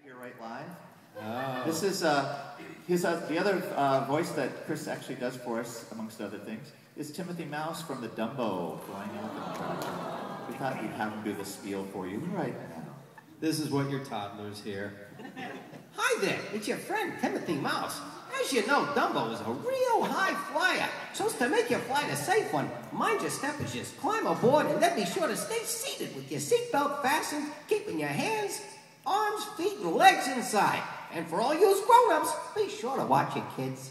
here right live. Oh. This is the other voice that Chris actually does for us, amongst other things, is Timothy Mouse from the Dumbo Flying Elephant Attraction. We thought we'd have him do the spiel for you right now. This is what your toddlers hear. Hi there, it's your friend Timothy Mouse. As you know, Dumbo is a real high flyer. So as to make your flight a safe one, mind your step is just climb aboard and then be sure to stay seated with your seatbelt fastened, keeping your hands, arms, feet, and legs inside. And for all you grown-ups, be sure to watch your kids.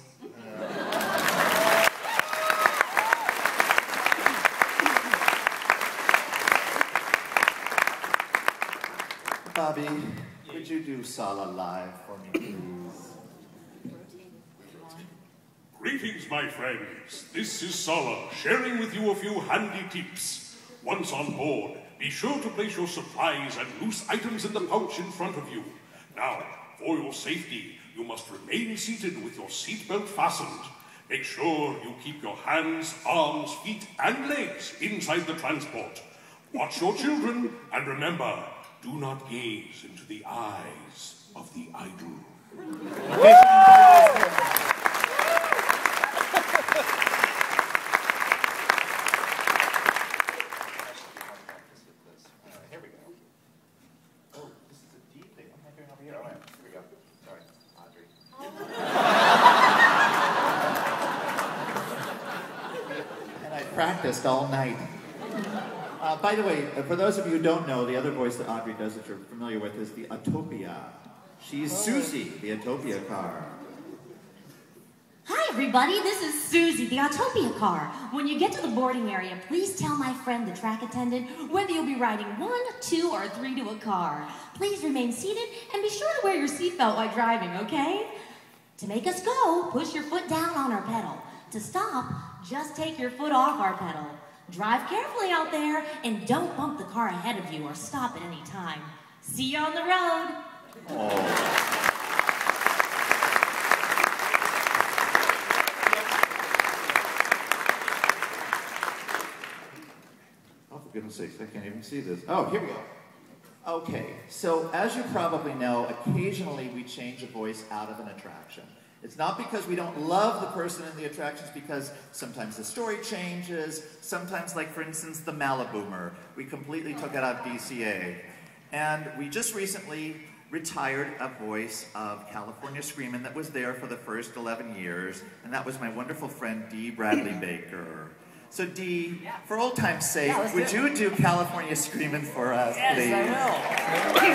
Bobby, would you do Sala live for me, please? Greetings, my friends. This is Sala, sharing with you a few handy tips. Once on board, be sure to place your supplies and loose items in the pouch in front of you. Now, for your safety, you must remain seated with your seatbelt fastened. Make sure you keep your hands, arms, feet, and legs inside the transport. Watch your children, and remember, do not gaze into the eyes of the idol. Here we go. Oh, this is a deep thing. What am I doing over here? Oh, here we go. Sorry, Audrey. And I practiced all night. By the way, for those of you who don't know, the other voice that Audrey does that you're familiar with is the Autopia. She's Susie, the Autopia car. Hi everybody, this is Susie, the Autopia car. When you get to the boarding area, please tell my friend, the track attendant, whether you'll be riding 1, 2, or 3 to a car. Please remain seated and be sure to wear your seatbelt while driving, okay? To make us go, push your foot down on our pedal. To stop, just take your foot off our pedal. Drive carefully out there and don't bump the car ahead of you or stop at any time. See you on the road. Oh, for goodness sakes, I can't even see this. Oh, here we go. Okay, so as you probably know, occasionally we change a voice out of an attraction. It's not because we don't love the person in the attractions, because sometimes the story changes, sometimes, like for instance, the Maliboomer, we completely took it out of DCA. And we just recently retired a voice of California Screamin' that was there for the first 11 years, and that was my wonderful friend Dee Bradley Baker. So Dee, for old time's sake, would you do California Screamin' for us, please? Yes, I will.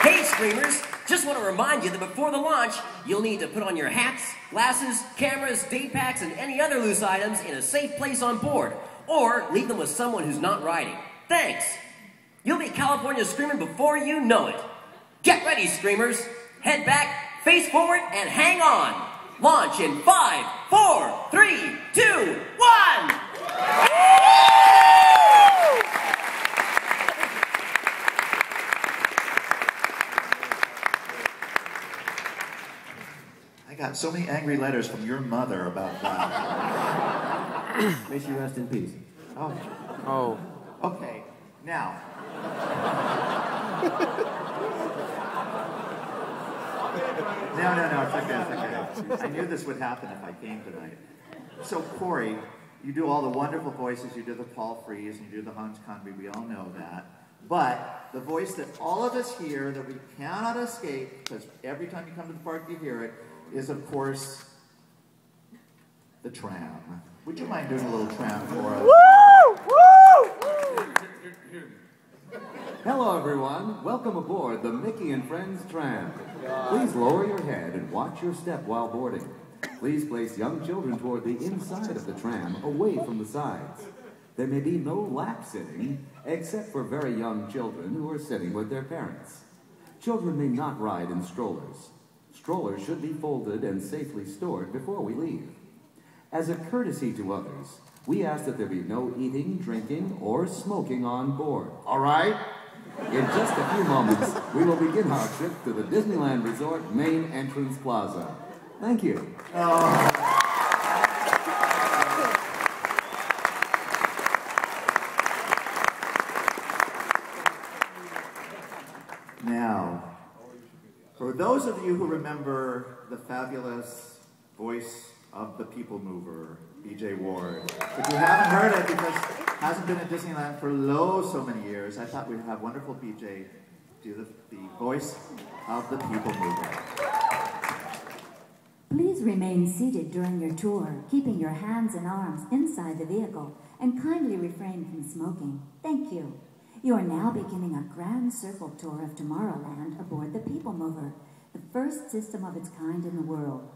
Hey, Screamers! Just want to remind you that before the launch, you'll need to put on your hats, glasses, cameras, day packs, and any other loose items in a safe place on board, or leave them with someone who's not riding. Thanks! You'll be California Screamin' before you know it. Get ready, Screamers! Head back, face forward, and hang on! Launch in 5, 4, 3, 2, 1! I got so many angry letters from your mother about that. May she rest in peace. Oh. Oh. Okay, now. No, it's okay. I knew this would happen if I came tonight. So, Corey, you do all the wonderful voices. You do the Paul Frees and you do the Hans Convey. We all know that. But the voice that all of us hear that we cannot escape, because every time you come to the park you hear it, is, of course, the tram. Would you mind doing a little tram for us? Woo! Woo! Hello, everyone. Welcome aboard the Mickey and Friends tram. Please lower your head and watch your step while boarding. Please place young children toward the inside of the tram, away from the sides. There may be no lap sitting, except for very young children who are sitting with their parents. Children may not ride in strollers. Strollers should be folded and safely stored before we leave. As a courtesy to others, we ask that there be no eating, drinking, or smoking on board. All right? In just a few moments, we will begin our trip to the Disneyland Resort Main Entrance Plaza. Thank you. Now, For those of you who remember the fabulous voice of the People Mover, B.J. Ward, if you haven't heard it because it hasn't been at Disneyland for so many years, I thought we'd have wonderful B.J. do the voice of the People Mover. Please remain seated during your tour, keeping your hands and arms inside the vehicle, and kindly refrain from smoking. Thank you. You are now beginning a grand circle tour of Tomorrowland aboard the People Mover, the first system of its kind in the world.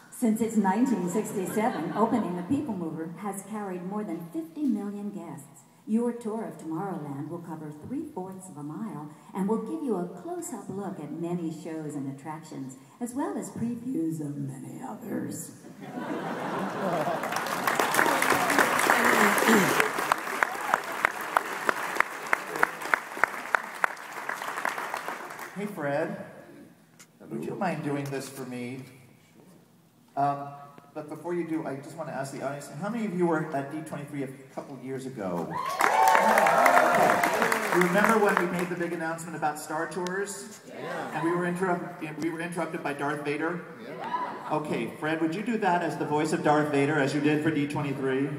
Since its 1967 opening, the People Mover has carried more than 50 million guests. Your tour of Tomorrowland will cover 3/4 of a mile and will give you a close-up look at many shows and attractions, as well as previews of many others. Hey, Fred, would you mind doing this for me? But before you do, I just want to ask the audience, how many of you were at D23 a couple years ago? Okay. You remember when we made the big announcement about Star Tours? Yeah. And we were interrupted by Darth Vader? Yeah. Okay, Fred, would you do that as the voice of Darth Vader as you did for D23?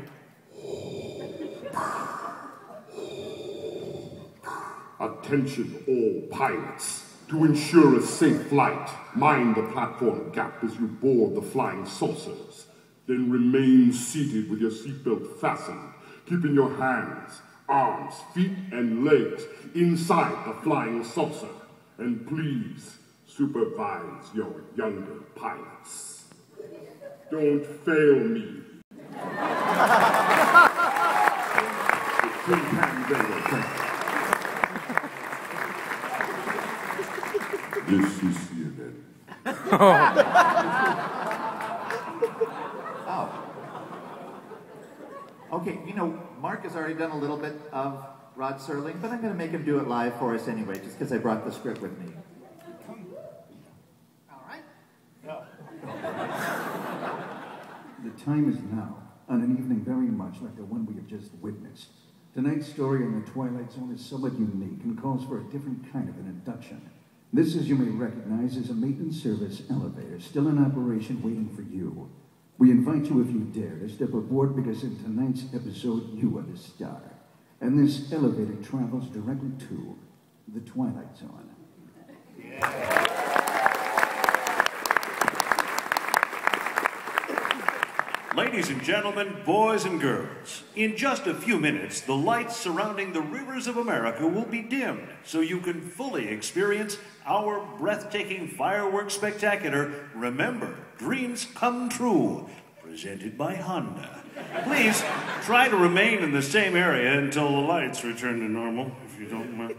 Attention all pilots. To ensure a safe flight, mind the platform gap as you board the flying saucers. Then remain seated with your seatbelt fastened, keeping your hands, arms, feet, and legs inside the flying saucer. And please supervise your younger pilots. Don't fail me. This is CNN. Oh. Okay, you know, Mark has already done a little bit of Rod Serling, but I'm going to make him do it live for us anyway, just because I brought the script with me. All right. Yeah. The time is now, on an evening very much like the one we have just witnessed. Tonight's story in the Twilight Zone is somewhat unique and calls for a different kind of an induction. This, as you may recognize, is a maintenance service elevator still in operation waiting for you. We invite you, if you dare, to step aboard because in tonight's episode, you are the star. And this elevator travels directly to the Twilight Zone. Yeah. Ladies and gentlemen, boys and girls, in just a few minutes, the lights surrounding the rivers of America will be dimmed so you can fully experience our breathtaking fireworks spectacular, Remember, Dreams Come True, presented by Honda. Please try to remain in the same area until the lights return to normal, if you don't mind.